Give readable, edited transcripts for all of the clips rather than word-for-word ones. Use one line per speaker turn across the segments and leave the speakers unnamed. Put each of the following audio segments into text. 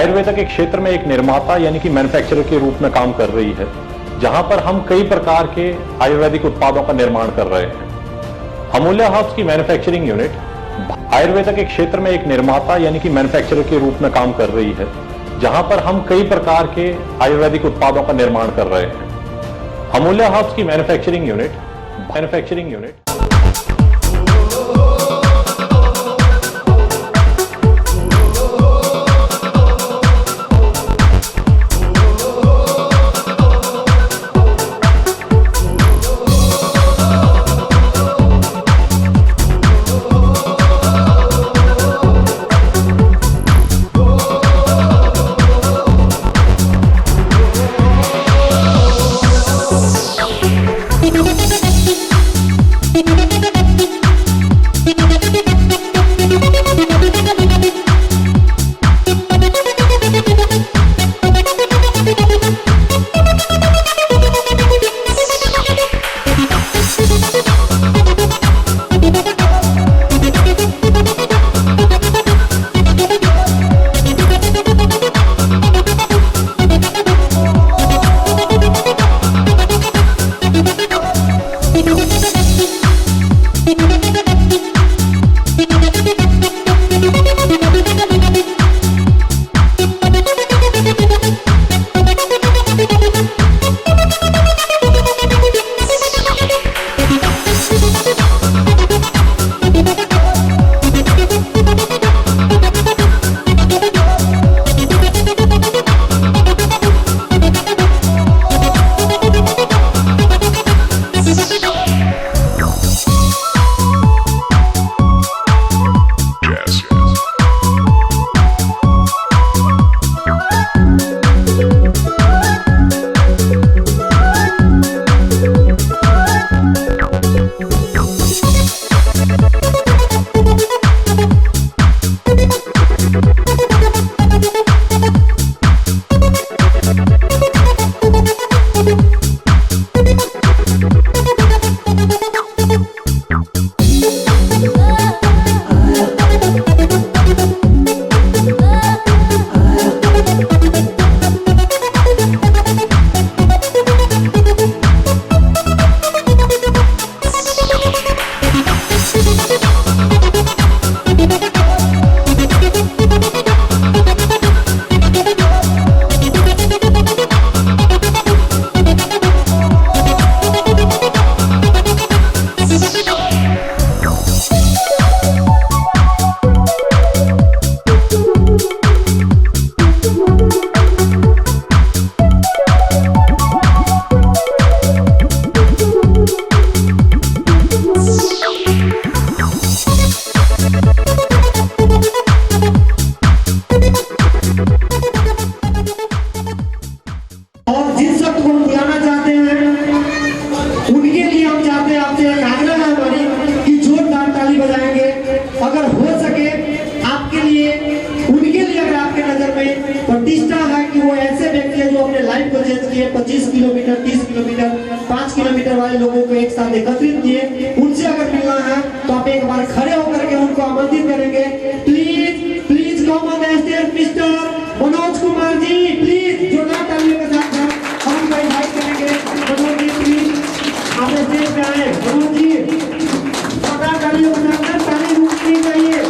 आयुर्वेदा के क्षेत्र में एक निर्माता यानी कि मैन्युफैक्चरर के रूप में काम कर रही है, जहां पर हम कई प्रकार के आयुर्वेदिक उत्पादों का निर्माण कर रहे हैं। अमूल्य हर्ब्स की मैन्युफैक्चरिंग यूनिट आयुर्वेदा के क्षेत्र में एक निर्माता यानी कि मैन्युफैक्चरर के रूप में काम कर रही है, जहां पर हम कई प्रकार के आयुर्वेदिक उत्पादों का निर्माण कर रहे हैं। अमूल्य हर्ब्स की मैन्युफैक्चरिंग यूनिट
प्रतिष्ठा है कि वो ऐसे व्यक्ति है जो अपने लाइफ को चेंज किए, 25 किलोमीटर 30 किलोमीटर 5 किलोमीटर वाले लोगों को एक साथ एकत्रित किए। उनसे अगर मिलना है तो आप एक बार खड़े होकर के उनको आमंत्रित करेंगे। Please please come on the stage mister Manoj Kumar ji, please जोरदार तालियों के साथ हम उनको इनवाइट करेंगे। मनोज जी प्लीज आप स्टेज पे आए। मनोज जी जोरदार तालियों के साथ ताली रुकनी चाहिए।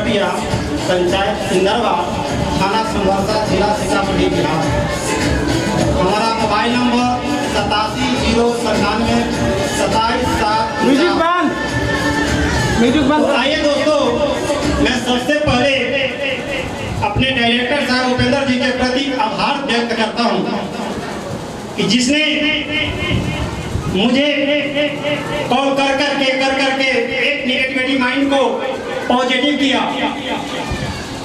कटिया, पंचायत इंदरवा, थाना संघर्षा, जिला सीतामढ़ी, बिहार। हमारा मोबाइल नंबर 8709 27
म्यूजिक बंद।
तो आइए दोस्तों, मैं सबसे पहले अपने डायरेक्टर साहब उपेंद्र जी के प्रति आभार व्यक्त करता हूं कि जिसने मुझे कॉल कर करके एक नेगेटिविटी माइंड को पॉजिटिव किया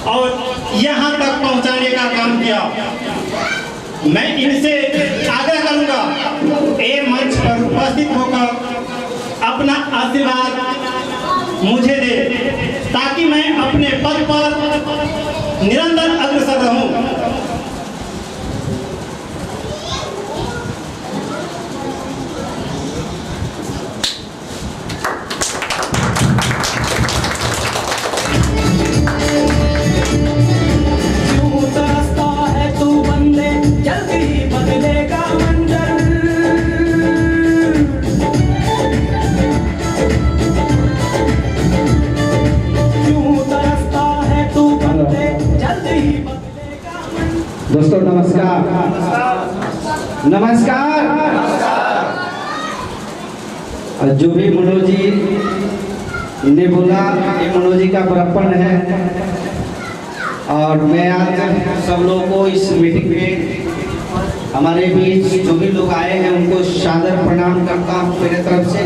और यहाँ तक पहुँचाने का काम किया। मैं इनसे आग्रह करूँगा ये मंच पर उपस्थित होकर अपना आशीर्वाद मुझे दे, ताकि मैं अपने पद पर निरंतर अग्रसर रहूं।
दोस्तों नमस्कार। नमस्कार। जो भी मनोज जी ने बोला, ये मनोज जी का बड़प्पन है और मैं आज सब लोगों को इस मीटिंग में हमारे बीच जो भी लोग आए हैं उनको सादर प्रणाम करता हूँ मेरे तरफ से।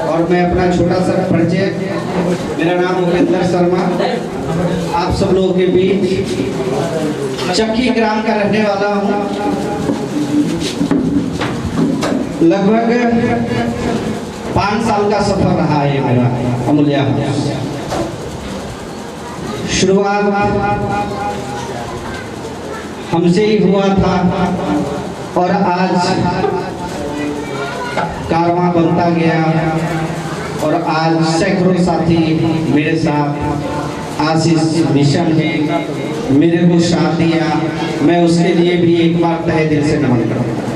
और मैं अपना छोटा सा परिचय, मेरा नाम उपेंद्र शर्मा, आप सब लोगों के बीच चक्की ग्राम का रहने वाला हूँ। लगभग 5 साल का सफर रहा है मेरा अमूल्या। शुरुआत हमसे ही हुआ था और आज कारवां बनता गया और आज सैकड़ों साथी मेरे साथ आशीष मिशन में मेरे को साथ दिया। मैं उसके लिए भी एक बार तहे दिल से नमन करूंगा।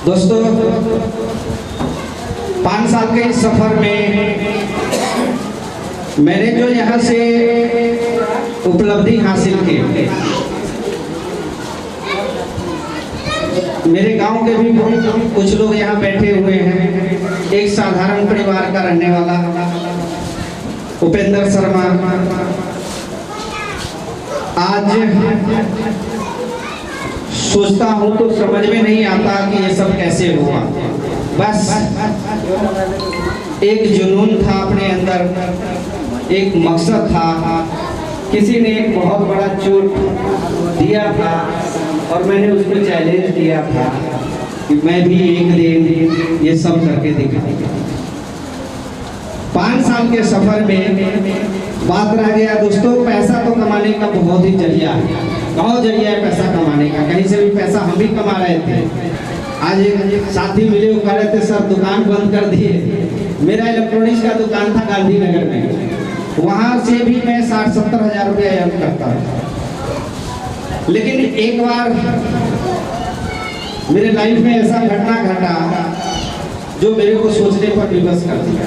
दोस्तों 5 साल के इस सफर में मैंने जो यहाँ से उपलब्धि हासिल की, मेरे गांव के भी कुछ लोग यहाँ बैठे हुए हैं। एक साधारण परिवार का रहने वाला उपेंद्र शर्मा आज सोचता हूँ तो समझ में नहीं आता कि ये सब कैसे हुआ। बस एक जुनून था अपने अंदर, एक मकसद था। किसी ने एक बहुत बड़ा चोट दिया था और मैंने उसको चैलेंज दिया था कि मैं भी एक दिन ये सब करके दिखाऊंगा। 5 साल के सफर में बात रह गया दोस्तों, पैसा तो कमाने का बहुत ही जरिया है, बहुत जरिया है पैसा कमाने का। कहीं से भी पैसा हम भी कमा रहे थे। आज एक साथी मिले, वो कह रहे थे सर दुकान बंद कर दिए। मेरा इलेक्ट्रॉनिक्स का दुकान था गांधीनगर में, वहां से भी मैं 60-70 हजार रुपया अर्न करता था। लेकिन एक बार मेरे लाइफ में ऐसा घटना घटा जो मेरे को सोचने पर विवश कर दिया।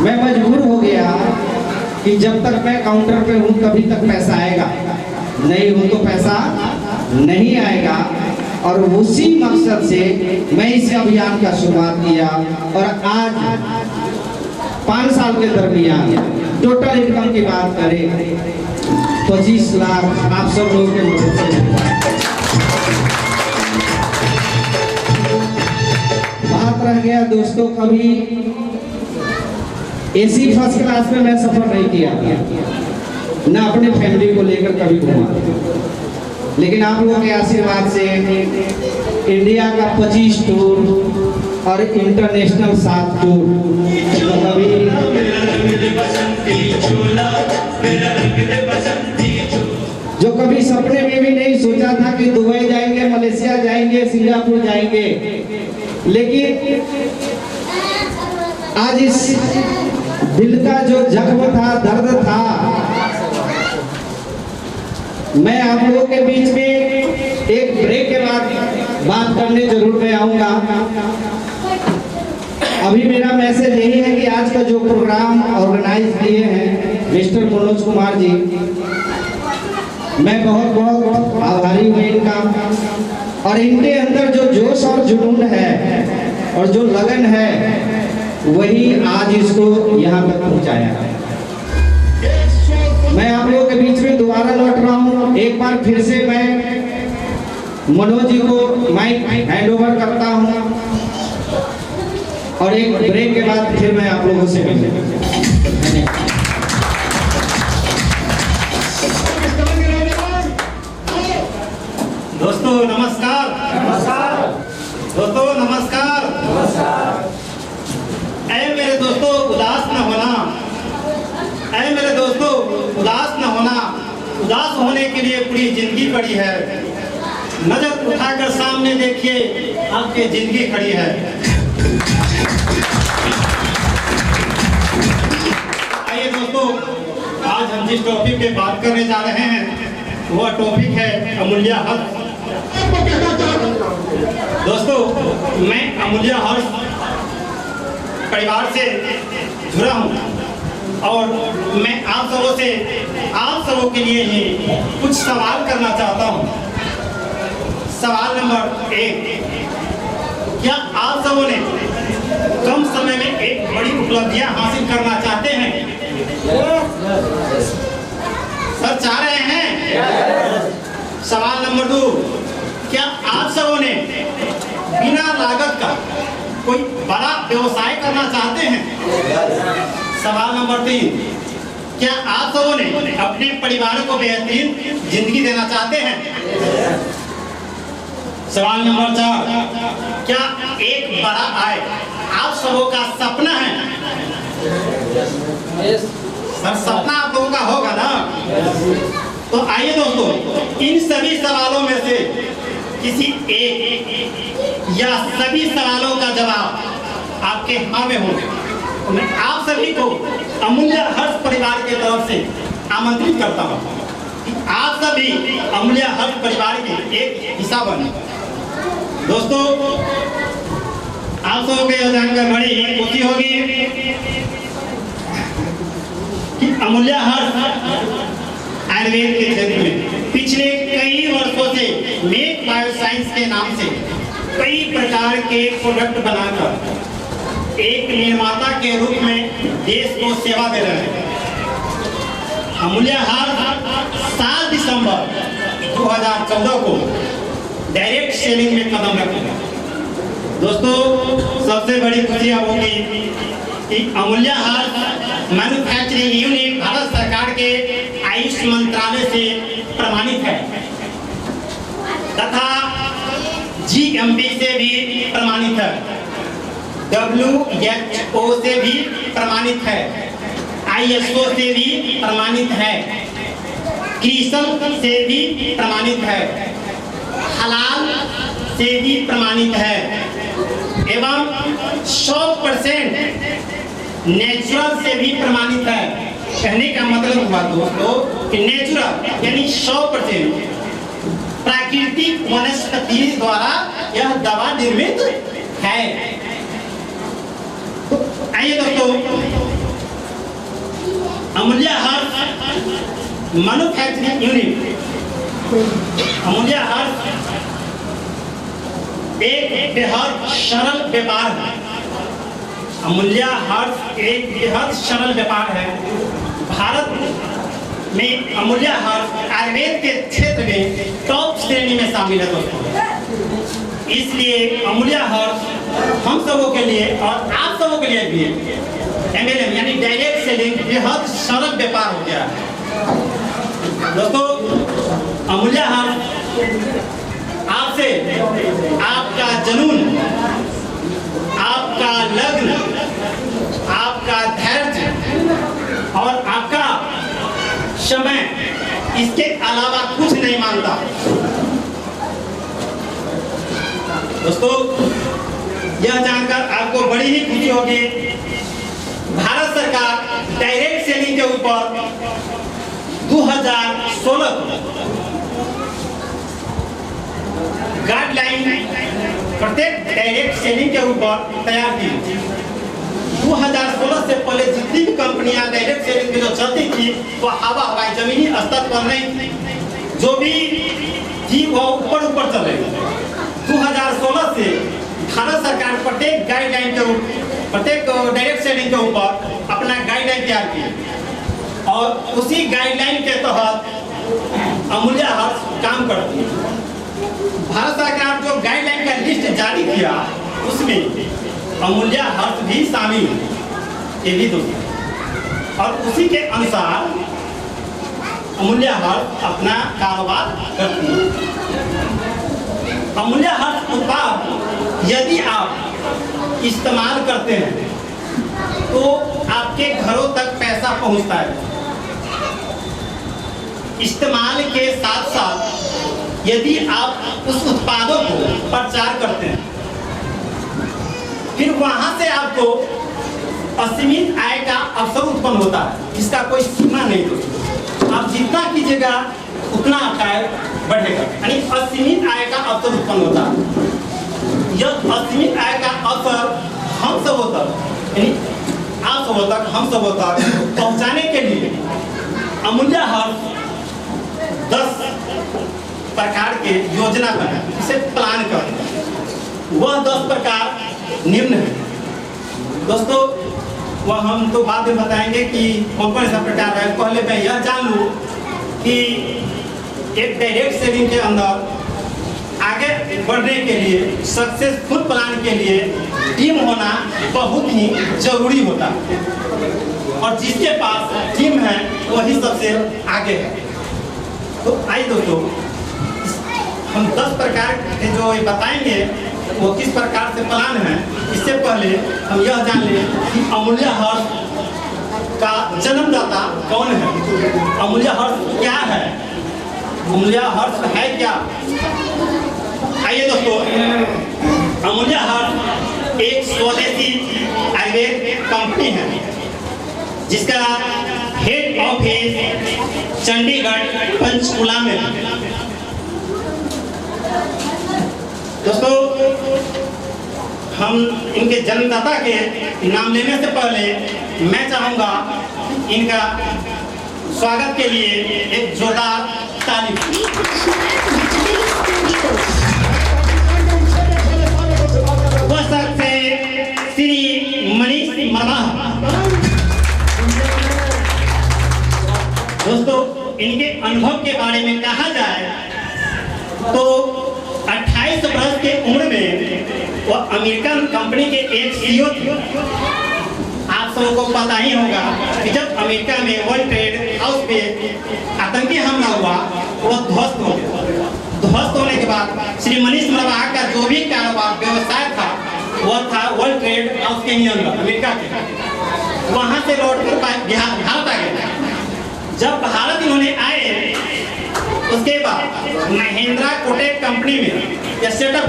मैं मजबूर हो गया कि जब तक मैं काउंटर पे हूँ तभी तक पैसा आएगा, नहीं हूँ तो पैसा नहीं आएगा। और उसी मकसद से मैं इस अभियान का शुरुआत किया और आज 5 साल के दरमियान टोटल इनकम की बात करें 25 लाख आप सब लोगों के मदद से। बात रह गया दोस्तों, कभी एसी फर्स्ट क्लास में मैं सफर नहीं किया, ना अपने फैमिली को लेकर कभी घूमा। लेकिन आप लोगों के आशीर्वाद से इंडिया का 25 टूर और इंटरनेशनल 7 टूर, जो कभी सपने में भी नहीं सोचा था कि दुबई जाएंगे, मलेशिया जाएंगे, सिंगापुर जाएंगे। लेकिन आज इस दिल का जो जख्म था, दर्द था, मैं आप लोगों के बीच में एक ब्रेक के बाद बात करने जरूर मैं आऊंगा। अभी मेरा मैसेज यही है कि आज का जो प्रोग्राम ऑर्गेनाइज किए हैं मिस्टर मनोज कुमार जी, मैं बहुत बहुत आभारी हूँ इनका। और इनके अंदर जो जोश और जुनून है और जो लगन है वही आज इसको यहाँ तक पहुँचाया है। मैं आप लोगों के बीच में दोबारा लौट रहा हूँ। एक बार फिर से मैं मनोज जी को माइक हैंड ओवर करता हूँ और एक ब्रेक के बाद फिर मैं आप लोगों से मिलूंगा।
दोस्तों नमस्कार। दोस्तों नमस्कार। ऐ मेरे दोस्तों उदास न होना, ऐ मेरे दोस्तों उदास न होना, उदास होने के लिए पूरी जिंदगी पड़ी है। नजर उठाकर सामने देखिए आपकी जिंदगी खड़ी है। आइए दोस्तों, आज हम जिस टॉपिक पे बात करने जा रहे हैं वह टॉपिक है अमूल्य हर्ष। दोस्तों, मैं अमूल्य हर्ष परिवार से जुड़ा हूं और मैं आप सबों के लिए ही कुछ सवाल करना चाहता हूं। सवाल नंबर 1, क्या आप सबों ने कम समय में एक बड़ी उपलब्धियां हासिल करना चाहते हैं? सर चाह रहे हैं? सवाल नंबर 2, क्या आप सबों ने बिना लागत का कोई बड़ा व्यवसाय करना चाहते हैं? सवाल नंबर 3, क्या आप सबों ने अपने परिवार को बेहतरीन जिंदगी देना चाहते हैं? सवाल नंबर 4, क्या एक बड़ा आय आप सबों का सपना है? सर सपना आप लोगों का होगा ना? तो आइए दोस्तों, इन सभी सवालों में से किसी एक या सभी सवालों का जवाब आपके हाँ में हो तो मैं आप सभी को अमूल्य हर्ष परिवार के तरफ से आमंत्रित करता हूँ कि आप सभी अमूल्य हर्ष परिवार के एक हिस्सा बने। दोस्तों, आप सबों को यह जानकर बड़ी खुशी होगी कि अमूल्य हर्ष आयुर्वेद के क्षेत्र में पिछले कई वर्षों से मेक बायोसाइंस के नाम से कई प्रकार के प्रोडक्ट बनाकर एक निर्माता के रूप में देश को सेवा दे रहे हैं। अमूल्य हर्ष 7 दिसंबर 2014 को डायरेक्ट सेलिंग में कदम रखेगा। दोस्तों, सबसे बड़ी खुशी अब होगी कि अमूल्य हर्ष मैन्युफैक्चरिंग यूनिट भारत सरकार के आयुष मंत्रालय से प्रमाणित है तथा GMP से भी प्रमाणित है, WHO से भी प्रमाणित है, ISO से भी प्रमाणित है, क्रिसल से भी प्रमाणित है, हलाल से भी प्रमाणित है एवं 100% नेचुरल से भी प्रमाणित है। कहने का मतलब हुआ दोस्तों कि नेचुरल यानी 100% प्राकृतिक वनस्पति द्वारा यह दवा निर्मित है। तो आइए दोस्तों, अमूल्य हर्ष मैन्युफैक्चरिंग यूनिट, अमूल्य हर्ष एक बेहद सरल व्यापार है। अमूल्य हर्ष एक बेहद सरल व्यापार है। भारत में अमूल्य हर्ष आयुर्वेद के क्षेत्र में टॉप श्रेणी में शामिल है दोस्तों। इसलिए अमूल्य हर्ष हम सबों के लिए और आप सबों के लिए भी MLM यानी डायरेक्ट सेलिंग बेहद सरल व्यापार हो गया है। दोस्तों, अमूल्य हर्ष आपसे आपका जुनून, आपका लग्न, आपका धैर्य और आपका समय इसके अलावा कुछ नहीं मांगता। दोस्तों, यह जानकर आपको बड़ी ही खुशी होगी, भारत सरकार डायरेक्ट सेलिंग के ऊपर 2016 गाइडलाइन प्रत्येक डायरेक्ट सेलिंग के ऊपर तैयार की 2016 से पहले जितनी भी कंपनियां डायरेक्ट सेलिंग में जो चलती थी वो हवाई जमीनी स्तर पर नहीं थी, जो भी थी वो ऊपर चल रही थी। 2016 से भारत सरकार प्रत्येक गाइडलाइन के प्रत्येक डायरेक्ट सेलिंग के ऊपर अपना गाइडलाइन तैयार की और उसी गाइडलाइन के तहत अमूल्य हर्ष काम करती है। भारत सरकार जो गाइडलाइन का लिस्ट जारी किया उसमें अमूल्य हर्ष भी शामिल है, ये भी दोस्तों, और उसी के अनुसार अमूल्य हर्ष अपना कारोबार करती है। अमूल्य हर्ष उत्पाद यदि आप इस्तेमाल करते हैं तो आपके घरों तक पैसा पहुंचता है। इस्तेमाल के साथ साथ यदि आप उस उत्पादों को प्रचार करते हैं फिर वहां से आपको असीमित आय का अवसर उत्पन्न होता है, जिसका कोई सीमा नहीं दोस्तों। आप जितना कीजिएगा उतना आपका आय बढ़ेगा, यानी असीमित आय का अवसर उत्पन्न होता है। यह असीमित आय का अवसर हम सब तक, यानी आप सब तक, हम सब तक पहुंचाने के लिए अमूल्य हर्ष 10 प्रकार के योजना बनाए, इसे प्लान कर। वह 10 प्रकार निम्न है दोस्तों। वह हम तो बाद में बताएंगे कि कौन कौन सा प्रकार है। पहले मैं यह जान लूं कि एक डायरेक्ट सेलिंग के अंदर आगे बढ़ने के लिए, सक्सेसफुल प्लान के लिए टीम होना बहुत ही जरूरी होता है, और जिसके पास टीम है वही सबसे आगे है। तो आइए दोस्तों, हम 10 प्रकार के जो बताएंगे वो किस प्रकार से प्लान है। इससे पहले हम यह जान लें कि अमूल्य हर्ष का जन्मदाता कौन है, अमूल्य हर्ष क्या है, अमूल्य हर्ष है क्या। आइए दोस्तों, अमूल्य हर्ष एक स्वदेशी आयुर्वेद कंपनी है जिसका हेड ऑफिस चंडीगढ़ पंचकुला में है। दोस्तों, हम इनके जन्मदाता के नाम लेने से पहले मैं चाहूंगा इनका स्वागत के लिए एक जोरदार ताली। वह शख्स है श्री मनीष मरवाहा। दोस्तों, इनके अनुभव के बारे में कहा जाए तो 28 वर्ष के उम्र में वह अमेरिकन कंपनी के एक सीईओ थे। आप सबों को पता ही होगा कि जब अमेरिका में वर्ल्ड ट्रेड हाउस पे आतंकी हमला हुआ वह ध्वस्त हो गया। ध्वस्त होने के बाद श्री मनीष मरवाहा का जो भी कारोबार व्यवसाय था वह था वर्ल्ड ट्रेड हाउस के ही अंदर, अमेरिका के। वहां से लौट कर भारत आ गए। जब भारत इन्होंने आए उसके बाद महिंद्रा कोटेक कंपनी में यह सेटअप,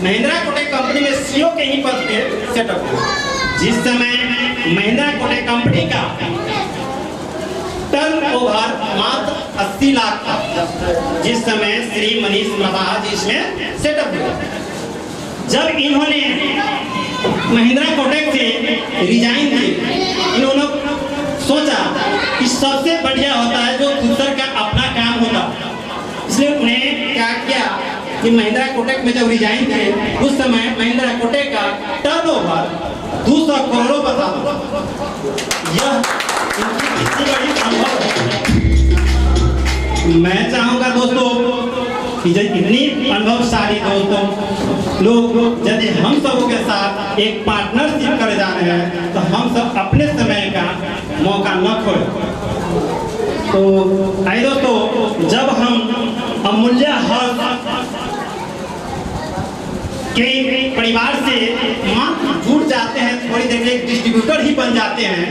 महिंद्रा कोटेक कंपनी में सीईओ के ही पद पे सेटअप हुआ। जिस समय महिंद्रा कोटेक कंपनी का टर्नओवर मात्र 80 लाख था, जिस समय श्री मनीष मरवाहा जी इसमें सेटअप हुआ। जब इन्होंने महिंद्रा कोटेक से रिजाइन दिए, इन्होंने सोचा कि सबसे बढ़िया होता है जो दूसर का अपना काम होता, इसलिए उन्हें क्या किया कि महिंद्रा कोटेक में जब रिजाइन थे उस समय महिंद्रा कोटेक का टर्नओवर 200 करोड़ बता। यह इतनी बड़ी अनुभव है। मैं चाहूंगा दोस्तों कि जब इतनी अनुभवशाली दोस्तों लोग यदि हम सबों के साथ एक पार्टनरशिप कर जा रहे हैं तो हम सब अपने समय का मौका न खोएं। तो आइए दोस्तों, जब हम अमूल्य हर्ष के परिवार से मात्र जुड़ जाते हैं, थोड़ी देर एक डिस्ट्रीब्यूटर ही बन जाते हैं,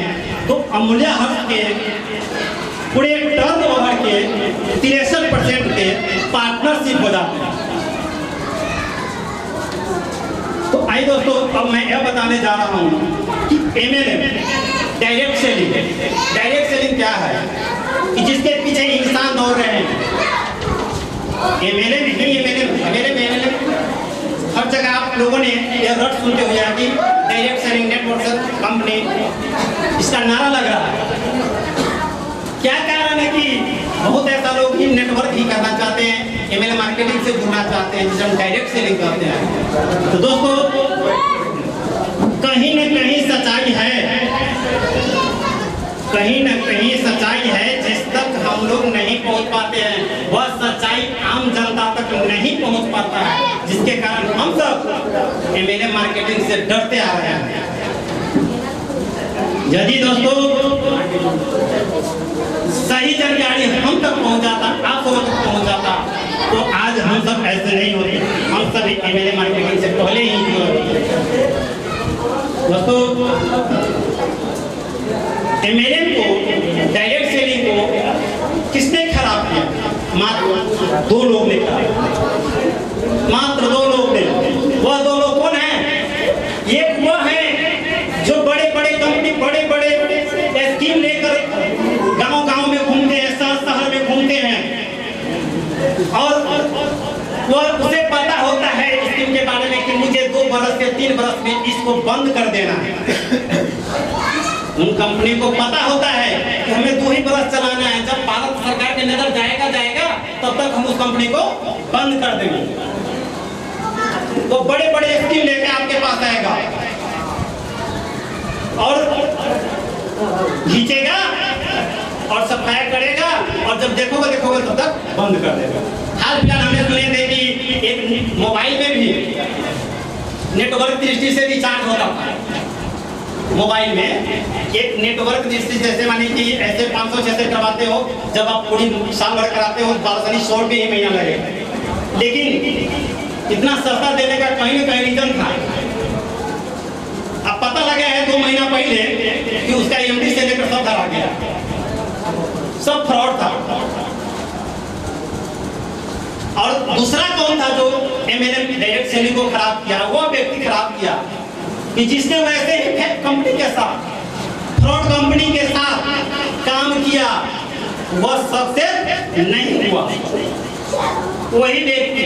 तो अमूल्य हर्ष के पूरे टर्नओवर के 63% के पार्टनरशिप हो जाते हैं। तो आइए दोस्तों, अब मैं यह बताने जा रहा हूँ कि एमएलएम डायरेक्ट सेलिंग क्या है, कि जिसके पीछे इंसान दौड़ रहे हैं। एमएलएम हर जगह आप लोगों ने यह रट सुनते हुए कि डायरेक्ट सेलिंग नेटवर्क कंपनी, इसका नारा लग रहा है। क्या कारण है कि बहुत ऐसा लोग ही नेटवर्क ही करना चाहते हैं, ईमेल मार्केटिंग से जुड़ना चाहते हैं, जिसे हम डायरेक्ट सेलिंग कहते हैं। तो दोस्तों, कहीं न कहीं सच्चाई है, कहीं न कहीं सच्चाई है, जिस तक हम लोग नहीं पहुंच पाते हैं वह सच्चाई आम जनता तक नहीं पहुंच पाता है, जिसके कारण हम सब ईमेल मार्केटिंग से डरते आ रहे हैं। यदि दोस्तों सही जानकारी हम तक पहुंच जाता, आप सब तक पहुंच जाता, तो आज हम सब ऐसे नहीं होते, हम सभी ईमेल मार्केटिंग से पहले ही दोस्तों एमएलएम को, डायरेक्ट सेलिंग को किसने खराब किया? मात्र 2 लोग ने खराब, मात्र 2 लोग ने। वह 2 लोग कौन है? एक वह है जो बड़े बड़े कंपनी, बड़े बड़े स्कीम लेकर गांव-गांव में घूमते हैं, शहर में घूमते हैं, और वह उसे पता होता है स्कीम के बारे में कि मुझे 2 बरस से 3 बरस में इसको बंद कर देना है। उन कंपनी को पता होता है कि हमें 2 ही बरस चलाना है, जब भारत सरकार की नजर जाएगा तब तक हम उस कंपनी को बंद कर देंगे। वो बड़े बड़े स्कीम लेके आपके पास आएगा और खींचेगा और सफाई करेगा, और जब देखोगे तब तक बंद कर देगा। हाल फिलहाल हमने सुने थे कि एक मोबाइल में भी नेटवर्क दृष्टि से रिचार्ज होता था। मोबाइल में एक नेटवर्क दृष्टि, जैसे मानिए कि ऐसे 500-600 करवाते हो, जब आप पूरी साल भर कराते हो 100 रुपये ही महीना लगेगा। लेकिन इतना सस्ता देने का कहीं न कहीं रीजन था। अब पता लगा है 2 महीना पहले कि उसका EMD से लेकर सब धरा गया, सब फ्रॉड था। और दूसरा कौन था जो एमएलएम डायरेक्ट सेलिंग को खराब किया? वो व्यक्ति खराब किया कि जिसने वैसे ही कंपनी के साथ, फ्रॉड कंपनी के साथ काम किया, वह सक्सेस नहीं हुआ। वही व्यक्ति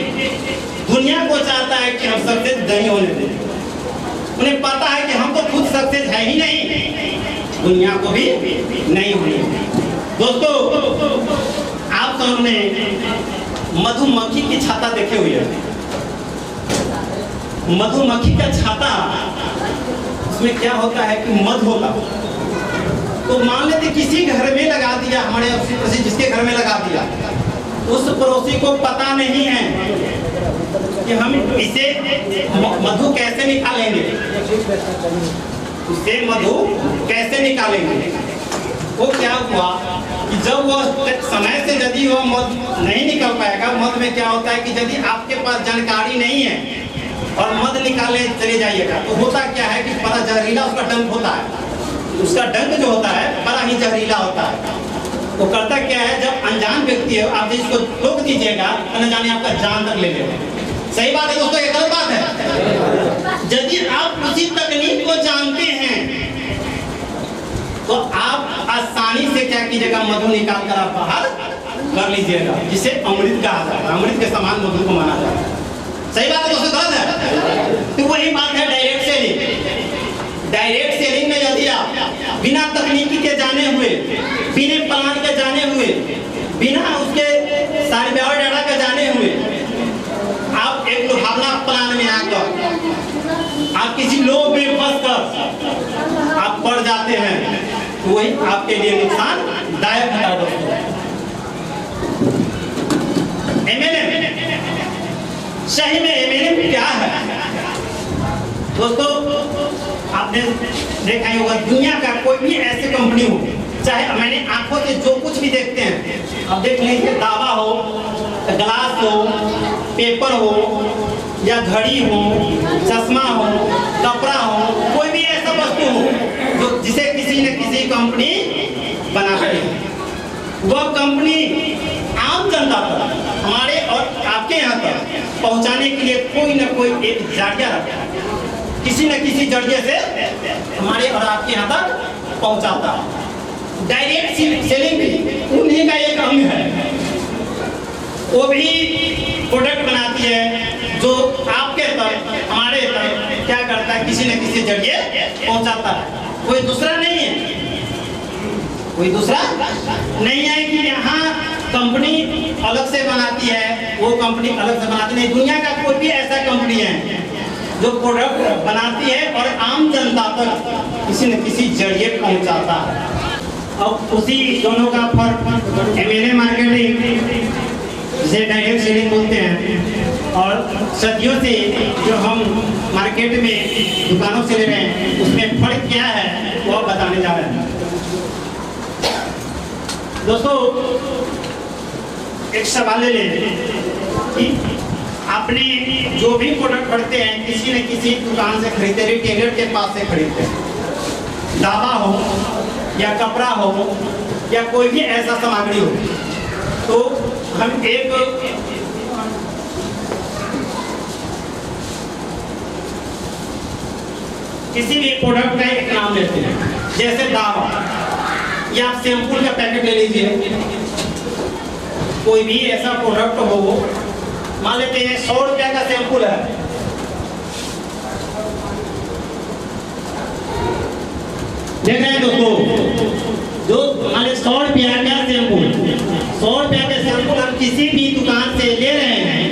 दुनिया को चाहता है कि हम सक्सेस नहीं होने दें। उन्हें पता है कि हम तो खुद सक्सेस है ही नहीं, दुनिया को भी नहीं होने दें। दोस्तों, आप सामने मधुमक्खी की छाता देखे हुए हैं। मधुमक्खी का छाता, उसमें क्या होता है कि मध होता। तो मान लेते किसी घर में लगा दिया, हमारे पड़ोसी जिसके घर में लगा दिया, उस पड़ोसी को पता नहीं है कि हम इसे मधु कैसे निकालेंगे, इसे मधु कैसे निकालेंगे। वो क्या हुआ कि जब वो समय से यदि वो मध नहीं निकल पाएगा, मध में क्या होता है कि यदि आपके पास जानकारी नहीं है और मध निकालने चले जाइएगा, तो होता क्या है कि बड़ा जहरीला उसका डंक होता है। उसका डंक जो होता है बड़ा ही जहरीला होता है। वो करता क्या है, जब अनजान व्यक्ति है आप इसको रोक दीजिएगा, न जाने आपका जान तक ले लेगा। सही बात है दोस्तों, ये गलत बात है। यदि आप उसी तकनीक को जानते हैं तो आप आसानी से क्या कीजिएगा, मधु निकाल कर आप बाहर कर लीजिएगा, जिसे अमृत कहा जाता है। अमृत के समान मधु को माना जाता है। सही बात है दोस्तों, गलत है? तो वही बात है डायरेक्ट सेलिंग। डायरेक्ट सेलिंग में यदि आप बिना तकनीकी के जाने हुए, बिना प्लान के जाने हुए, बिना उसके सारे व्यवहार डाटा के जाने हुए, आप एक लुभावना प्लान में आकर आप किसी लोभ में फंसकर आप पड़ जाते हैं, तो वही आपके लिए नुकसानदायक है दोस्तों। एमएलएम, सही में एमएलएम क्या है दोस्तों? आपने देखा ही होगा, दुनिया का कोई भी ऐसी कंपनी हो, चाहे मैंने आंखों से जो कुछ भी देखते हैं, अब देख लीजिए, दावा हो, ग्लास हो, पेपर हो, या घड़ी हो, चश्मा हो, कपड़ा हो, कोई भी ऐसा वस्तु हो जो जिसे किसी न किसी कंपनी बना रही है, वह कंपनी आम जनता पर, हमारे और आपके यहाँ तक पहुँचाने के लिए कोई न कोई एक जरिया रखा है, किसी न किसी जरिए से हमारे और आपके यहाँ तक पहुँचाता है। डायरेक्ट सेलिंग भी उन्हीं का एक अंग है। वो भी प्रोडक्ट बनाती है जो आपके तक, हमारे तक क्या करता है किसी न किसी जरिए पहुंचाता है, कोई दूसरा नहीं है, कोई दूसरा नहीं है कि यहाँ कंपनी अलग से बनाती है, वो कंपनी अलग से बनाती नहीं। दुनिया का कोई भी ऐसा कंपनी है जो प्रोडक्ट बनाती है और आम जनता तक किसी न किसी जरिए पहुंचाता है। अब उसी दोनों का फर्क एमएलए मार्केटिंग, जिसे डायरेक्ट सेलिंग बोलते हैं, और सदियों से जो हम मार्केट में दुकानों से ले रहे हैं, उसमें फर्क क्या है वो बताने जा रहे हैं। दोस्तों, एक सवाल ले कि आपने जो भी प्रोडक्ट खरीदते हैं किसी न किसी दुकान से खरीदते, रिटेलर के पास से खरीदते हैं, दवा हो या कपड़ा हो या कोई भी ऐसा सामग्री हो, तो हम एक किसी भी प्रोडक्ट का एक नाम लेते हैं, जैसे दावा या आप शैम्पू का पैकेट ले लीजिए, कोई भी ऐसा प्रोडक्ट हो, मान लेते हैं 100 रुपया का शैम्पू है, देख रहे हैं दोस्तों, जो मान लीजिए 100 रुपया का शैम्पू, 100 रुपया का शैम्पू हम किसी भी दुकान से ले रहे हैं,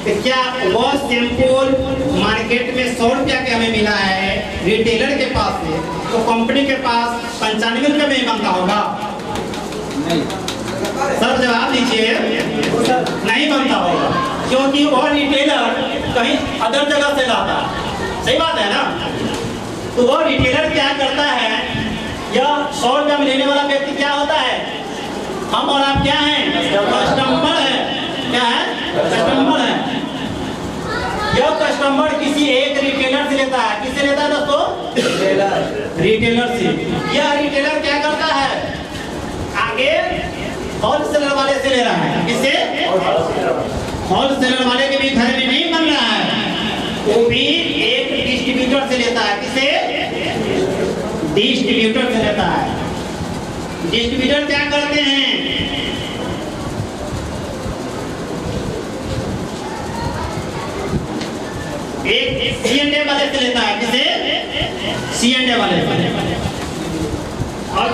तो क्या वो शैम्पू मार्केट में 100 रुपया के हमें मिला है रिटेलर के पास से, तो कंपनी के पास 95 रुपये में बनता होगा? नहीं सर, जवाब दीजिए। नहीं बनता होगा, क्योंकि वो रिटेलर कहीं अदर जगह से लाता है, सही बात है ना? तो वो रिटेलर क्या करता है, या 100 रुपया में लेने वाला व्यक्ति क्या होता है, हम और आप क्या हैं, कस्टमर है, क्या है, कस्टमर है। यह कस्टमर किसी एक रिटेलर से लेता है, किससे लेता है दोस्तों? रिटेलर से। यह रिटेलर क्या करता है, आगे होलसेलर वाले से ले रहा है, किससे? होलसेलर वाले के भी घर में नहीं बन रहा है, वो भी एक डिस्ट्रीब्यूटर से लेता है, किससे? डिस्ट्रीब्यूटर से लेता है। डिस्ट्रीब्यूटर क्या करते हैं, एक C&A वाले से लेता है, किसे? C&A वाले से। और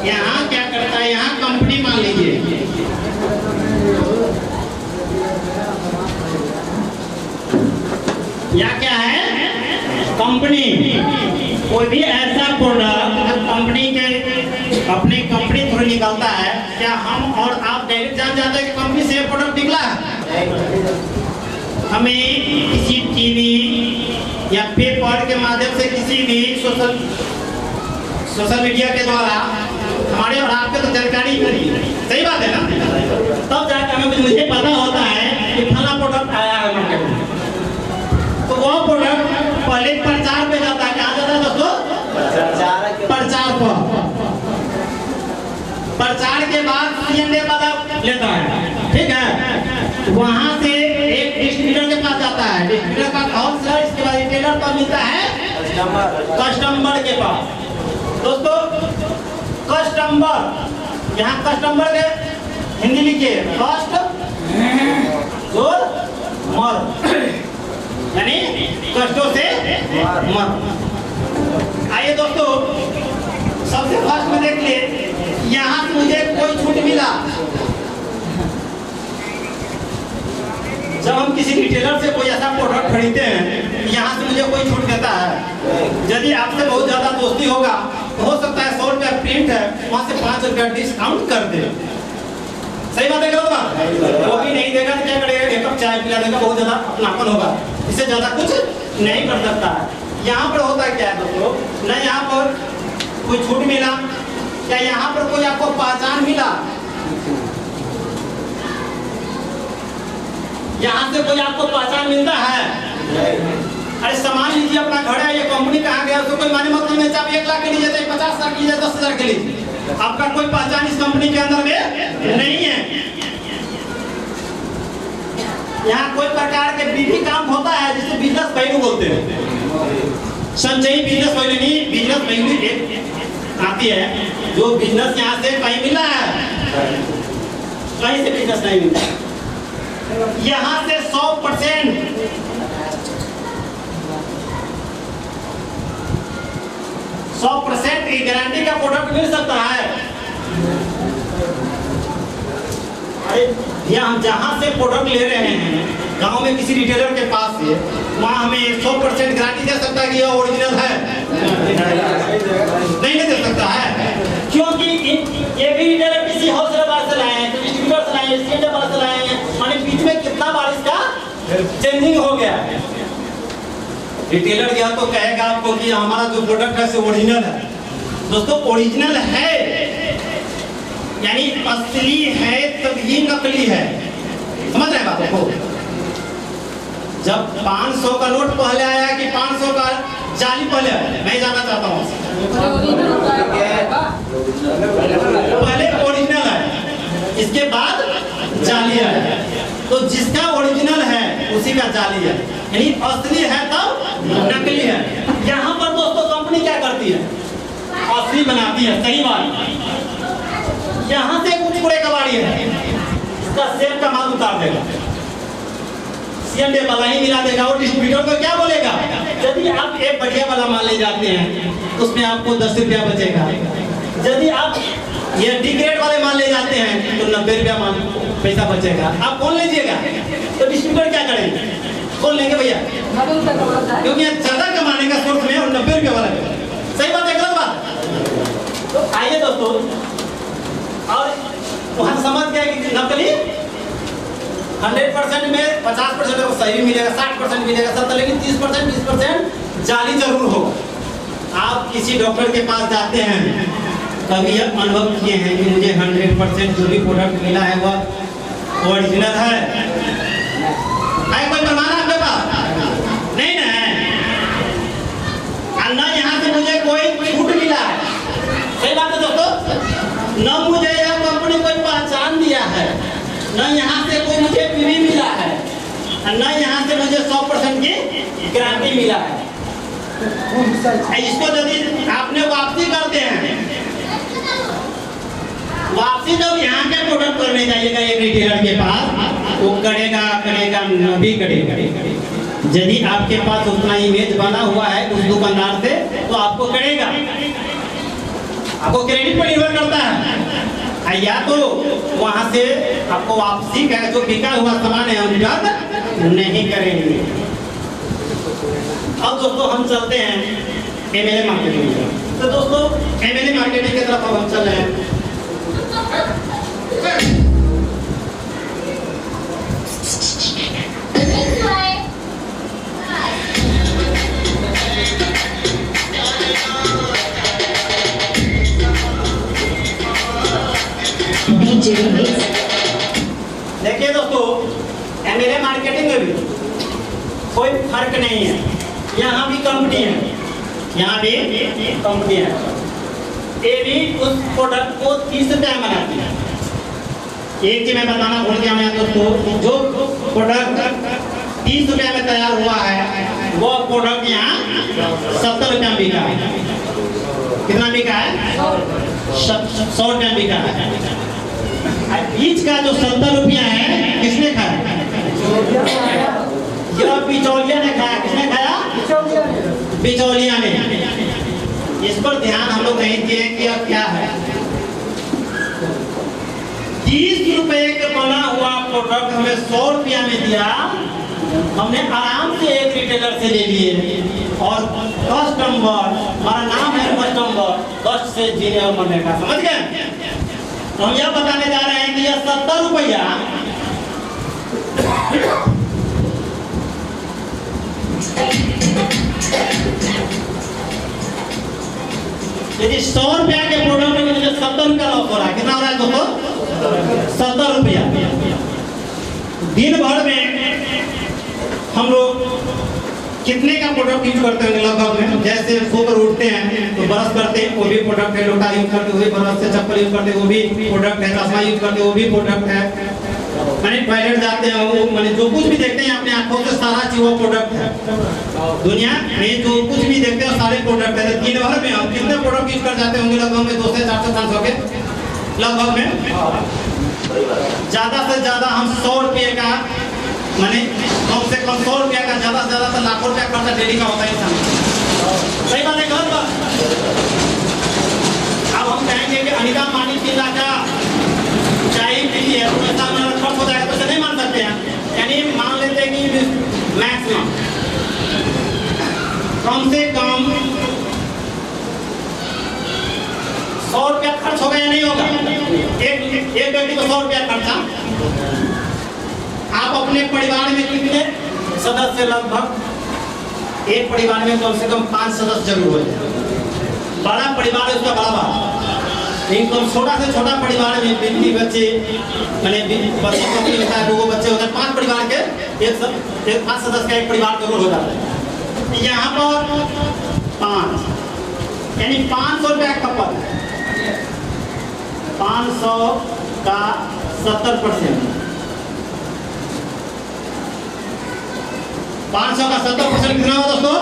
यहाँ क्या करता है, यहाँ कंपनी मान लीजिए, या क्या है, कंपनी, कोई भी ऐसा प्रोडक्ट कंपनी के अपनी कंपनी थ्रू निकलता है, क्या हम और आप डायरेक्ट जान जाते हैं कि कंपनी से प्रोडक्ट निकला है? हमें किसी टीवी या पेपर के माध्यम से, किसी भी सोशल मीडिया के द्वारा हमारे और आपके तो जानकारी मिली, सही बात है ना? तब जाकर हमें मुझे पता होता है कि फला प्रोडक्ट आया है मार्केट में, तो वो प्रोडक्ट पहले प्रचार पे जाता है, कहाँ जाता है दोस्तों? प्रचार पर। प्रचार के बाद C&A वाला लेता है, ठीक है, वहां से एक डिस्ट्रीब्यूटर के पास जाता है, डिस्ट्रीब्यूटर का होलसेलर, इसके बाद रिटेलर पर मिलता है कस्टमर के पास। दोस्तों, कस्टमर, यहाँ कस्टमर के हिंदी लिखिए, कस्ट और मर, यानी कष्टों से मर। आइए दोस्तों, सबसे फर्स्ट में देख लिए, यहाँ से मुझे कोई छूट मिला, जब हम किसी रिटेलर से कोई ऐसा प्रोडक्ट खरीदते हैं, यहाँ से मुझे कोई छूट देता है, यदि आपसे बहुत ज्यादा दोस्ती होगा, हो सकता है 100 रुपया प्रिंट है, वहां से 5 रुपया डिस्काउंट कर दे, सही बात है क्या? वो भी नहीं देगा तो क्या करेगा, एक कप चाय पिला देगा, बहुत ज्यादा अपनापन होगा, इससे ज्यादा कुछ नहीं कर सकता है। यहाँ पर होता क्या है दोस्तों, न यहाँ पर कोई छूट मिला, क्या यहाँ पर कोई आपको पहचान मिला, यहाँ से कोई आपको पहचान मिलता है? अरे सामान लीजिए, अपना घर है, ये कंपनी कहाँ गया, उसको कोई माने मतलब नहीं, आप 1 लाख के लीजिए, 50 लाख लीजिए, 10 हजार के लीजिए, आपका कोई पहचान इस कंपनी के अंदर में नहीं है। यहाँ कोई प्रकार के भी काम होता है जिसे बिजनेस वैल्यू बोलते हैं, संचयी बिजनेस वैल्यू नहीं, बिजनेस वैल्यू एक आती है, जो बिजनेस यहाँ से कहीं मिला है, कहीं से बिजनेस नहीं मिला, यहाँ से 100% 100% की गारंटी का प्रोडक्ट मिल सकता है। अरे या हम जहाँ से प्रोडक्ट ले रहे हैं गांव में किसी रिटेलर के पास से, वहाँ हमें 100% गारंटी दे सकता है कि यह ओरिजिनल है? नहीं दे सकता है, क्योंकि ये भी रिटेलर किसी होलसेलर से लाए हैं, डिस्ट्रीब्यूटर से लाए हैं, सीएनडे वाले से लाए हैं, माने बीच में कितना बार इसका चेंजिंग हो गया। रिटेलर गया तो कहेगा आपको कि हमारा जो प्रोडक्ट है वो ओरिजिनल है। दोस्तों ओरिजिनल है यानी असली है तभी नकली है, समझ रहे हैं बात को? जब 500 का नोट पहले आया कि 500 का जाली पहले आया, नहीं जानना चाहता हूँ। पहले ओरिजिनल आया, इसके बाद जाली आया। तो जिसका ओरिजिनल है उसी का जाली है, यानी असली है तब नकली है। यहाँ पर दोस्तों कंपनी क्या करती है? असली बनाती है, सही बात। यहाँ से कुछ कूड़े कबाड़ी है, इसका सेल का माल उतार देगा, सीएनडे वाला ही मिला देगा, और डिस्ट्रीब्यूटर को क्या बोलेगा? यदि आप एक बढ़िया वाला माल ले जाते हैं तो उसमें आपको 10 रुपया बचेगा। यदि आप ये डी ग्रेड वाले माल ले जाते हैं तो 90 रुपया माल पैसा बचेगा। आप कौन लीजिएगा? तो डिस्ट्रीब्यूटर क्या करेंगे? कौन लेंगे भैया? क्योंकि ज्यादा कमाने का सोर्स में और 90 रुपया वाला। सही बात है, गलत बात? तो आइए दोस्तों, और वहां समझ गया कि नकली 100% में 50% को सही मिलेगा, 60% मिलेगा, 70, लेकिन 30% 20% जाली जरूर होगा। आप किसी डॉक्टर के पास जाते हैं, कभी यह अनुभव किए हैं कि मुझे 100% जो भी प्रोडक्ट मिला है वह ओरिजिनल है? कोई प्रमाण आपके पास नहीं ना है? ना यहाँ से मुझे कोई छूट मिला है, सही बात है दोस्तों? न मुझे यह कंपनी कोई पहचान दिया है, न यहाँ से कोई मुझे पीवी मिला है, न यहाँ से मुझे 100% की गारंटी मिला है। इसको यदि आपने वापसी करते हैं, वापसी जब यहाँ के प्रोडक्ट करने जाइएगा एक रिटेलर के पास, वो करेगा नहीं करेगा। यदि आपके पास उतना इमेज बना हुआ है उस दुकानदार से तो आपको करेगा, आपको क्रेडिट पर निर्भर करता है। या तो वहां से आपको वापसी का जो बिका हुआ सामान है हम नहीं करेंगे। अब दोस्तों हम चलते हैं एमएलए मार्केटिंग। तो दोस्तों एमएलए मार्केटिंग की तरफ हम चल रहे हैं। देखिए दोस्तों, एमएलए मार्केटिंग में भी कोई फर्क नहीं है। यहाँ भी कंपनी है, यहाँ भी कंपनी है। ये भी उस प्रोडक्ट को 30 रुपया में बनाती है। एक चीज मैं बताना भूल गया मैं दोस्तों, जो प्रोडक्ट 30 रुपया में तैयार हुआ है वो प्रोडक्ट यहाँ 70 रुपया में बिका है। कितना बिका है? 100 रुपया बिका है। बीच का जो 70 रुपया है किसने खाया? यह बिचौलिया ने खाया। किसने खाया? बिचौलिया ने। इस पर ध्यान हम लोग नहीं दिए कि अब क्या है। 30 रुपए का बना हुआ प्रोडक्ट हमें 100 रुपया में दिया, हमने आराम से एक रिटेलर से ले लिए और कस्टमर, हमारा नाम है कस्टमर, कष्ट से जीने और मरने का, समझ गए? तो हम यह बताने जा रहे हैं कि यह 70 रुपया यदि 100 रुपया के प्रोडक्ट में मुझे 70 रुपया लॉस हो रहा है, कितना हो रहा है दोस्तों? 70 रुपया। दिन भर में हम लोग कितने का प्रोडक्ट यूज करते हैं लगभग में? जैसे सुबह उठते हैं तो ब्रश करते हैं, वो भी प्रोडक्ट है। लोटा यूज करते हैं, वो भी ब्रश से। चप्पल यूज करते हैं, वो भी प्रोडक्ट है। चश्मा यूज करते हैं, वो भी प्रोडक्ट है। मैंने टॉयलेट जाते हैं, वो मैंने जो कुछ भी देखते हैं अपने आंखों से सारा चीज वो प्रोडक्ट है। दुनिया में जो कुछ भी देखते हैं सारे प्रोडक्ट है। दिन भर में हम कितने प्रोडक्ट यूज कर जाते होंगे? लगभग में 200 400 500 के लगभग में। ज्यादा से ज्यादा हम 100 रुपये का, माने कम से कम 100 रुपया का, ज्यादा से ज्यादा तो लाखों रुपया खर्चा डेली का होता है इंसान। सही बात है, गलत बात? अब हम कहेंगे कि अनिता पानी पीला का चाय पी है तो ऐसा हमारा खर्च हो जाएगा, तो ऐसा नहीं मान सकते हैं। यानी मान लेते हैं कि मैक्सिमम कम से कम 100 रुपया खर्च होगा या नहीं होगा? एक व्यक्ति को 100 रुपया खर्चा। आप अपने परिवार में कितने सदस्य? लगभग एक परिवार में कम से कम 5 सदस्य जरूर हो जाए। बड़ा परिवार है उसका बड़ा बात, लेकिन कम छोटा से छोटा परिवार में बीवी बच्चे मैंने बच्चे को भी होता है, 2 बच्चे होते हैं, 5 परिवार के एक 5 सदस्य का एक परिवार जरूर हो जाता है। यहाँ पर 5 यानी 500 रुपया खपत, 500 का 70%, 500 का 70% कितना हुआ दोस्तों?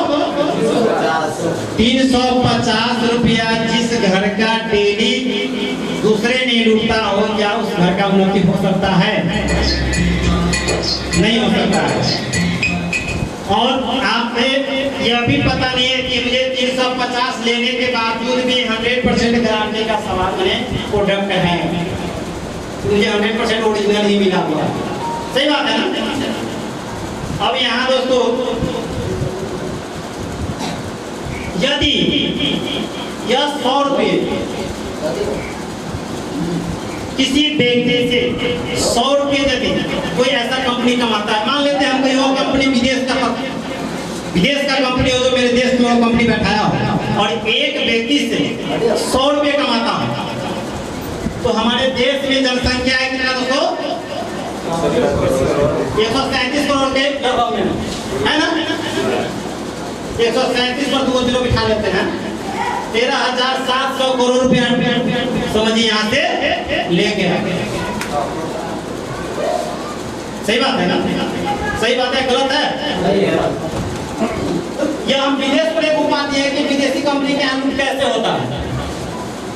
350 रुपया। जिस घर का डेली दूसरे नहीं लूटता हो, क्या उस घर का उन्नति हो सकता है? नहीं हो सकता है। और आपने यह भी पता नहीं है कि मुझे 350 लेने के बावजूद भी 100% गारंटी का सवाल मैंने प्रोडक्ट है, मुझे 100% ओरिजिनल ही मिला हुआ। सही बात है ना? अब यहाँ दोस्तों यदि यह 100 रुपये किसी व्यक्ति से 100 रुपये यदि कोई ऐसा कंपनी कमाता है, मान लेते हैं हम कोई और कंपनी विदेश का कंपनी हो जो मेरे देश में वो कंपनी बैठाया हो और एक व्यक्ति से 100 रुपये कमाता है, तो हमारे देश में जनसंख्या है कितना दोस्तों? 137 करोड़ के लगभग में है ना? 137 पर 2 जीरो बिठा लेते हैं, 13,700 करोड़ रुपया समझिए यहाँ से ले गया। सही बात है ना? सही बात है, गलत है? यह हम विदेश पर एक उपाधि है कि विदेशी कंपनी के यहाँ लूट कैसे होता है,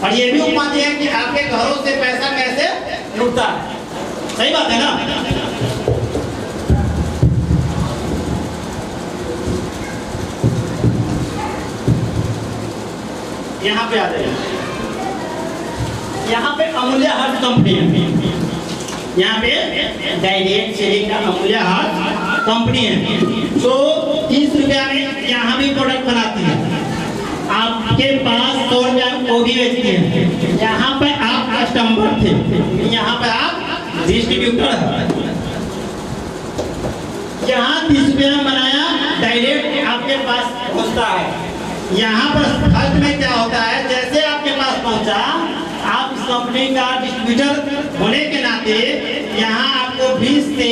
और ये भी उपाधि है कि आपके घरों से पैसा कैसे लूटता है। सही बात है ना? यहाँ पे आ जाइए, यहाँ पे अमूल्य हर्ष कंपनी है, यहाँ पे डायरेक्ट सेलिंग का अमूल्य हर्ष कंपनी है, तो 30 रुपया में यहाँ भी प्रोडक्ट बनाती है। आपके पास 100 रुपया वो भी बेचती है। यहाँ पे आप कस्टमर थे, यहाँ पे आप डिस्ट्रीब्यूटर है। यहाँ 30 रुपया बनाया डायरेक्ट आपके पास पहुँचता है। यहाँ पर फर्क में क्या होता है, जैसे आपके पास पहुँचा, आप इस कंपनी का डिस्ट्रीब्यूटर होने के नाते यहाँ आपको 20 से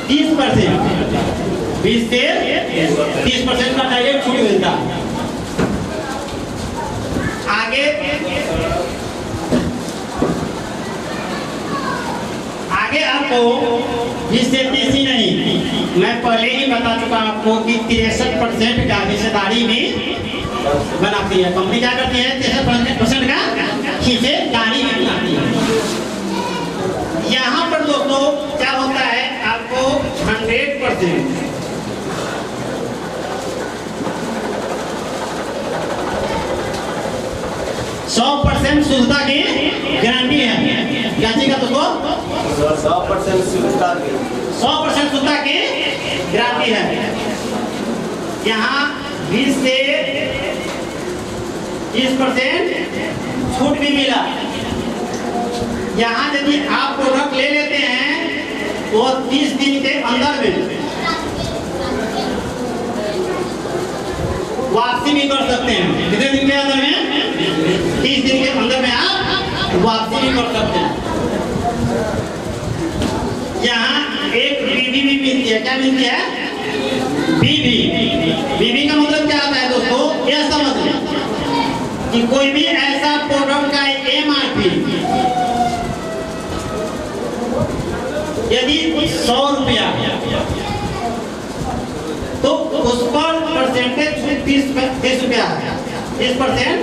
30% का डायरेक्ट छूट मिलता है। आगे आपको 20 से 30 ही नहीं, मैं पहले ही बता चुका आपको कि 63% का हिस्सेदारी भी बनाती है कंपनी। क्या करती है? 63% का हिस्सेदारी भी बनाती है। यहाँ पर दोस्तों क्या होता है, आपको 100% 100% शुद्धता की गारंटी है। क्या चीज का दोस्तों?
100% शुद्धता की
100% शुद्धता की गारंटी है। यहाँ 20 से 30% छूट भी मिला। यहाँ यदि आप प्रोडक्ट ले लेते हैं तो 30 दिन के अंदर में वापसी भी कर सकते हैं। कितने दिन के अंदर में? 30 दिन के अंदर में आप वापसी भी कर सकते हैं। यहाँ एक बीबी भी मिलती है। क्या मिलती है? बीबी। बीबी का मतलब क्या आता है दोस्तों? यह समझ लें कि कोई भी ऐसा प्रोडक्ट का MRP यदि 100 रुपया तो उस पर परसेंटेज 30 रुपया है। 30%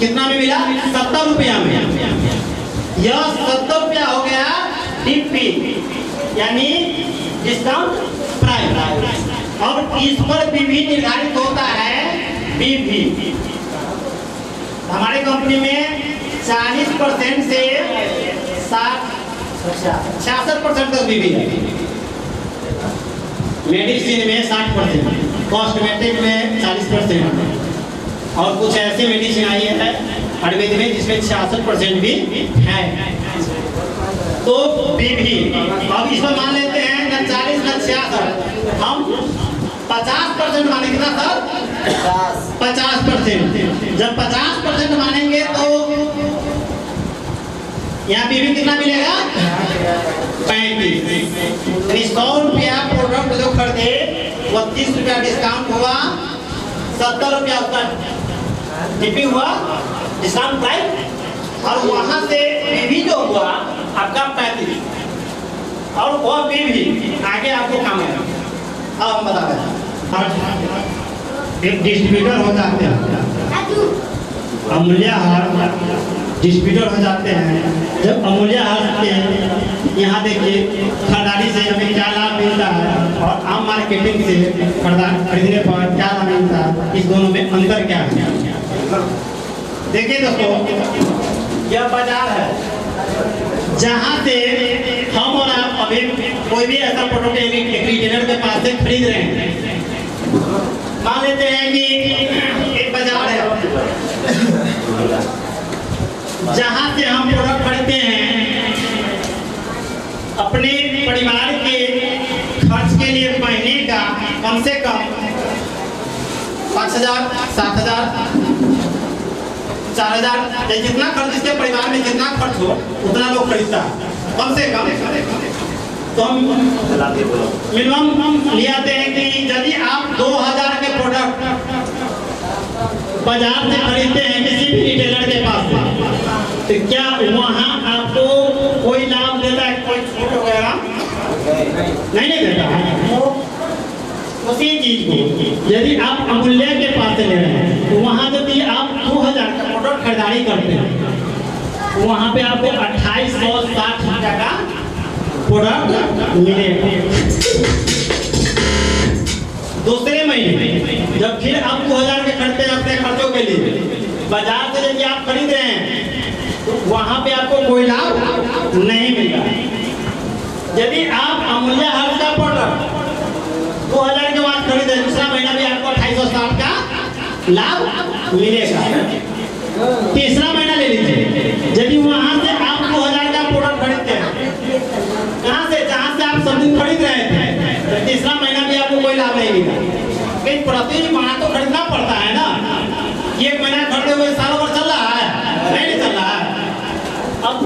कितना में मिला? 70 रुपया में। यह 70 रुपया हो गया DP यानी डिस्काउंट प्राइस। और इस पर PV निर्धारित होता है PV। हमारे कंपनी में 40% से 66% तक PV है। मेडिसिन में 60%, कॉस्मेटिक में 40% और कुछ ऐसे मेडिसिन आई है आयुर्वेद में जिसमें 66% भी है। तो PV अब इस पर मान लेते हैं न 40 न 66, हम 50% माने कितना सर? 50%। जब 50% मानेंगे तो यहाँ PV कितना मिलेगा? 35। यानी 100 रुपया प्रोडक्ट जो खरीदे 32 रुपया डिस्काउंट हुआ, 70 रुपया उसका DP हुआ डिस्काउंट प्राइस। और वहां से PV जो हुआ आपका 35 और वो PV आगे आपको काम है। अब हम बता रहे हैं एक डिस्ट्रीब्यूटर हो जाते हैं, अमूल्य हार डिस्ट्रीब्यूटर हो जाते हैं। जब अमूल्य हार के यहाँ देखिए खरीदारी से हमें क्या लाभ मिलता है और आम मार्केटिंग से खरीदने पर क्या लाभ मिलता है, इस दोनों में अंतर क्या है? देखिए दोस्तों, यह बाजार है जहाँ से हम और आप अभी कोई भी ऐसा प्रोडक्ट एक रिटेलर के पास से खरीद रहे हैं। मान लेते हैं कि एक बाजार है जहाँ से हम प्रोडक्ट खरीदते हैं अपने परिवार के खर्च के लिए महीने का कम से कम 5,000, 7,000, 4,000, जितना खर्च इसके परिवार में जितना खर्च हो उतना लोग खरीदता है कम से कम। तो हम मिनिमम ले आते हैं कि यदि आप 2,000 के प्रोडक्ट बाजार से खरीदते हैं किसी भी रिटेलर के पास से, तो क्या वहाँ आपको कोई लाभ देता है, कोई छूट वगैरह नहीं देता है? उसी चीज को यदि आप अमूल्य के पास से ले रहे हैं तो वहाँ यदि आप 2,000 का प्रोडक्ट खरीदारी करते हैं तो वहाँ पे आपको 2,860 रुपया का प्रोडक्ट मिलेगा। दूसरे महीने जब फिर आप 2,000 के खरीदते हैं अपने खर्चों के लिए, बाजार से यदि आप खरीद रहे हैं तो वहाँ पे आपको कोई लाभ नहीं मिलता। यदि आप अमूल्य हाउस का प्रोडक्ट 2,000 के बाद खरीदे, दूसरा महीना भी आपको 2,860 का लाभ मिलेगा। तीसरा महीना ले लीजिए, यदि वहां से आप 2,000 का प्रोडक्ट खरीदते हैं, कहां से? जहां से आप सब दिन खरीद रहे थे, तो तीसरा महीना भी आपको कोई लाभ नहीं मिला। कहीं प्रति माह तो खरीदना पड़ता है ना। एक महीना खरीदे हुए साल भर चल रहा है? नहीं चल रहा है। अब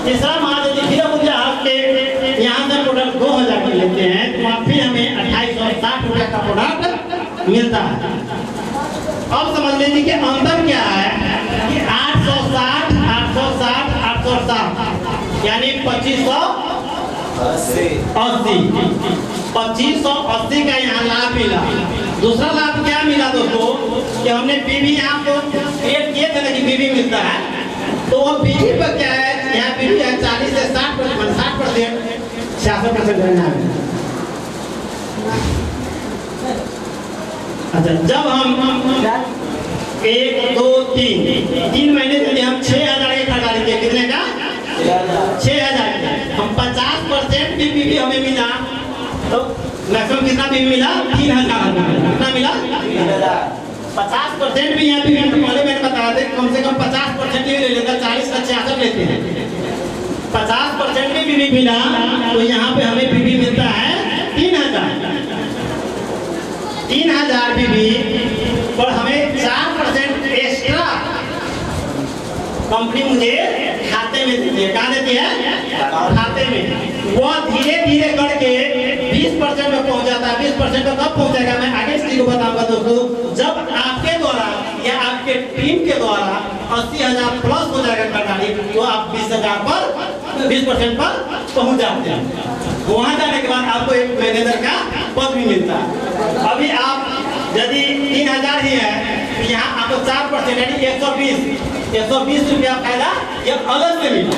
तीसरा माह यदि फिर मुझे आपके यहाँ से प्रोडक्ट 2,000 के लेते हैं तो आप फिर हमें 2,860 रुपया का प्रोडक्ट मिलता है। अब समझ लीजिए कि अंतर क्या है कि 860, 860, 860 यानी 2,580, 2,580 का यहाँ लाभ मिला। दूसरा लाभ क्या मिला दोस्तों कि हमने PV यहाँ को क्रिएट किए थे ना कि PV मिलता है, तो वो PV पर क्या है, यहाँ PV है 40 से 60%, 60%, 66% रहना है। अच्छा, जब हम 1, 2, 3 महीने से हम 6,000 के खरीदारी किए, कितने का? 6,000 का। हम 50% भी PV हमें मिला तो मैक्सिमम कितना PV मिला? 3,000 कितना मिला? 50% भी यहाँ PV पहले मैंने बताया था कम से कम 50% भी ले लेता, 40 का 66 लेते हैं। 50% भी PV मिला तो यहाँ पे हमें PV मिलता है 3,000। 3,000 PV पर हमें 4% एक्स्ट्रा कंपनी मुझे खाते में देती है। कहाँ देती है? खाते में। वो धीरे धीरे करके 20% में पहुंच जाता है। 20% में कब पहुंचेगा मैं आगे इस चीज को बताऊंगा दोस्तों। जब आपके द्वारा या आपके टीम के द्वारा 80,000 प्लस हो जाएगा खरीदारी तो आप 20,000 पर 20% पर पहुंच जाते हैं। वहां जाने के बाद आपको एक मैनेजर का पद भी मिलता है। अभी आप यदि 3,000 ही है तो यहाँ आपको 4% यानी 120 रुपया फायदा ये अलग से मिला।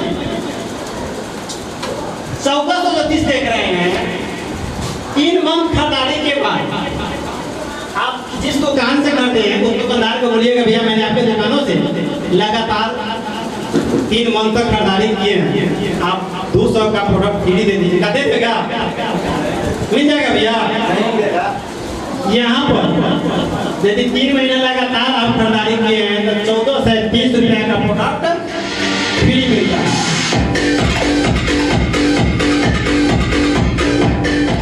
1430 देख रहे हैं। 3 मंथ खरीदारी के बाद आप जिस दुकान से करते हैं उस दुकानदार को बोलिएगा भैया मैंने आपके दुकानों से लगातार 3 मंथ तक खरीदारी किए हैं, आप 200 का प्रोडक्ट फ्री दे दीजिएगा, दे देगा? मिल जाएगा भैया?
नहीं देगा।
यहाँ पर यदि 3 महीने लगातार आप खरीदारी किए हैं तो 1430 रुपए का प्रोडक्ट फ्री मिलता है।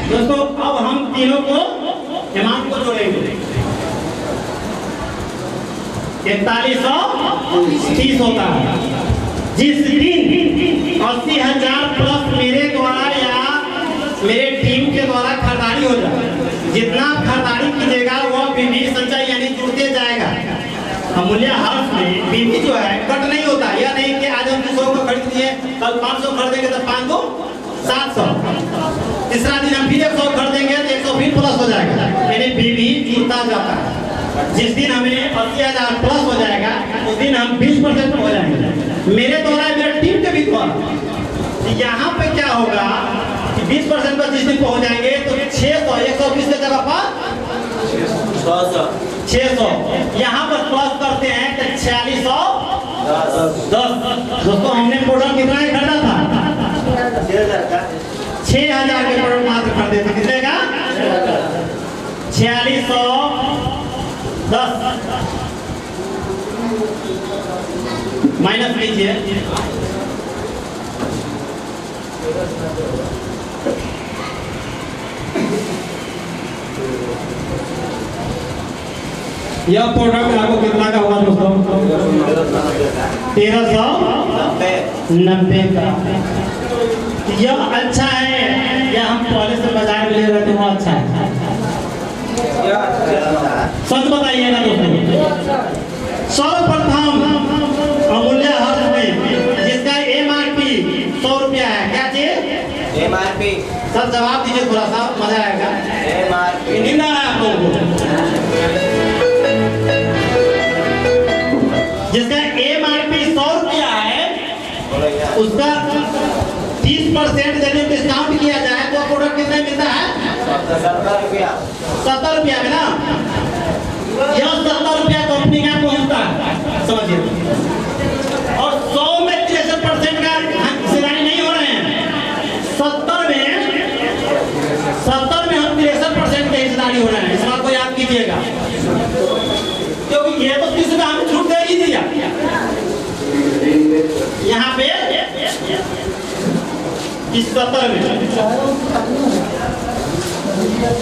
दोस्तों अब हम तीनों को अमाउंट को जोड़ेंगे। 4130 होता है। जिस दिन 80,000 प्लस मेरे द्वारा या मेरे टीम के द्वारा खरीदारी हो जाए, जितना खरीदारी कीजिएगा वह बीबी संचय यानी जुड़ते जाएगा। अमूल्य हाउस में बीबी जो है कट नहीं होता, यह नहीं कि आज हम 200 को खरीद लिए कल 500 खरीदेंगे तो 500 700, तीसरा दिन हम फिर 100 खरीदेंगे तो 100 फिर प्लस हो जाएगा, यानी बीबी जुड़ता जाता है। जिस दिन हमें 80,000 प्लस हो जाएगा उस दिन हम 20% हो जाएंगे मेरे द्वारा मेरे टीम के भी द्वारा। यहाँ पे क्या होगा कि 20% पर जिस दिन पहुंच जाएंगे तो 600 120 के जगह पर 600 यहाँ पर प्लस करते हैं तो 4610। दोस्तों हमने प्रोडक्ट कितना ही खरीदा था? 6,000 के प्रोडक्ट मात्र खरीदे थे। कितने का? 4610 माइनस कीजिए। यह प्रोडक्ट आपको कितना का हुआ दोस्तों? 1390 का। यह अच्छा है या हम पहले से बाजार में ले रहे थे वो अच्छा है? सच बताइएगा दोस्तों। सर्वप्रथम अमूल्य हर्ष में जिसका MRP 100 रुपया है, क्या चीज?
MRP।
सर जवाब दीजिए, थोड़ा सा मजा आएगा।
MRP
नींद आ रहा है आप लोगों को? जिसका MRP 100 रुपया है उसका 30% यदि डिस्काउंट किया जाए तो प्रोडक्ट कितने मिलता है?
70 रुपया।
70 रुपया में ना, यह 70 रुपया कंपनी का पहुंचता है, समझिए। और 100 में 63% का हिस्सेदारी नहीं हो रहे हैं, 70 में हम 63% के हिस्सेदारी हो रहे हैं। इस बात को याद कीजिएगा, क्योंकि ये तो किसी का हम छूट दे ही दिया। यहाँ पे इस 70 में